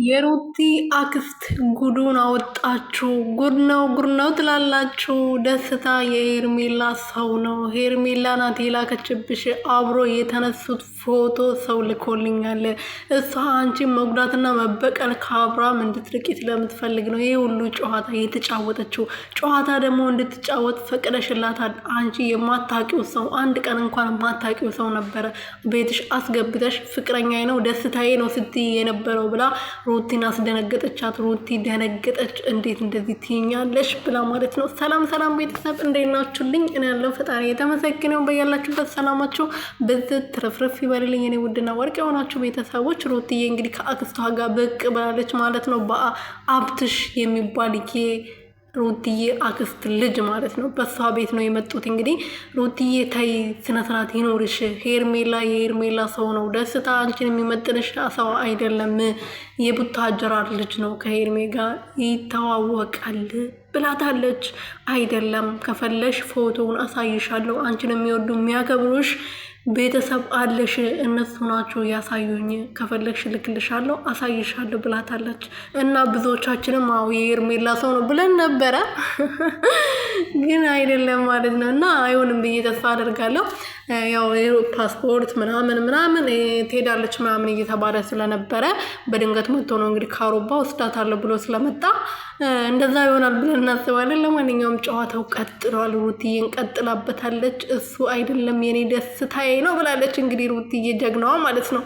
የሩቲ አክስት ጉዱን አወጣችሁ። ጉድ ነው ትላላችሁ። ደስታ የሄርሜላ ሰው ነው። ሄርሜላ ናት የላከችብሽ። አብሮ የተነሱት ፎቶ ሰው ልኮልኛል። እሷ አንቺን መጉዳትና መበቀል ከአብርሃም እንድትርቂ ስለምትፈልግ ነው ይህ ሁሉ ጨዋታ የተጫወተችው። ጨዋታ ደግሞ እንድትጫወት ፈቅደሽላታል። አንቺ የማታውቂው ሰው፣ አንድ ቀን እንኳን የማታውቂው ሰው ነበረ ቤትሽ አስገብተሽ ፍቅረኛዬ ነው ደስታዬ ነው ስትይ የነበረው ብላ ሩቲን አስደነገጠቻት። ሩቲ ደነገጠች። እንዴት እንደዚህ ትይኛለሽ ብላ ማለት ነው። ሰላም ቤተሰብ እንዴት ናችሁልኝ? እኔ ያለው ፈጣሪ የተመሰገነው። በያላችሁበት ሰላማችሁ በዚህ ትርፍርፍ ይበልልኝ። እኔ ውድና ወርቅ የሆናችሁ ቤተሰቦች ሩቲዬ እንግዲህ ከአክስቷ ጋር ብቅ ብላለች ማለት ነው። በአብትሽ የሚባል ሩቲዬ አክስት ልጅ ማለት ነው። በሷ ቤት ነው የመጡት። እንግዲህ ሩቲዬ ታይ ስነስርዓት ይኖርሽ። ሄርሜላ የሄርሜላ ሰው ነው። ደስታ አንቺን የሚመጥንሽ ሰው አይደለም። የቡታጀራ ልጅ ነው። ከሄርሜ ጋር ይተዋወቃል ብላታለች። አይደለም ከፈለሽ ፎቶውን አሳይሻለሁ። አንቺን የሚወዱ የሚያከብሩሽ ቤተሰብ አለሽ፣ እነሱ ናቸው ያሳዩኝ። ከፈለግሽ ልክልሻለሁ አሳይሻለሁ ብላታለች። እና ብዙዎቻችንም አዎ የሄርሜላ ሰው ነው ብለን ነበረ ግን አይደለም ማለት ነው። እና አይሆንም ብዬ ተስፋ አደርጋለሁ። ያው ፓስፖርት ምናምን ትሄዳለች ምናምን እየተባለ ስለነበረ በድንገት መጥቶ ነው እንግዲህ ካሮባ ወስዳታለሁ ብሎ ስለመጣ እንደዛ ይሆናል ብለን እናስባለን። ለማንኛውም ጨዋታው ቀጥሏል። ሩቲዬን ቀጥላበታለች። እሱ አይደለም የኔ ደስታዬ ነው ብላለች። እንግዲህ ሩቲዬ ጀግናዋ ማለት ነው።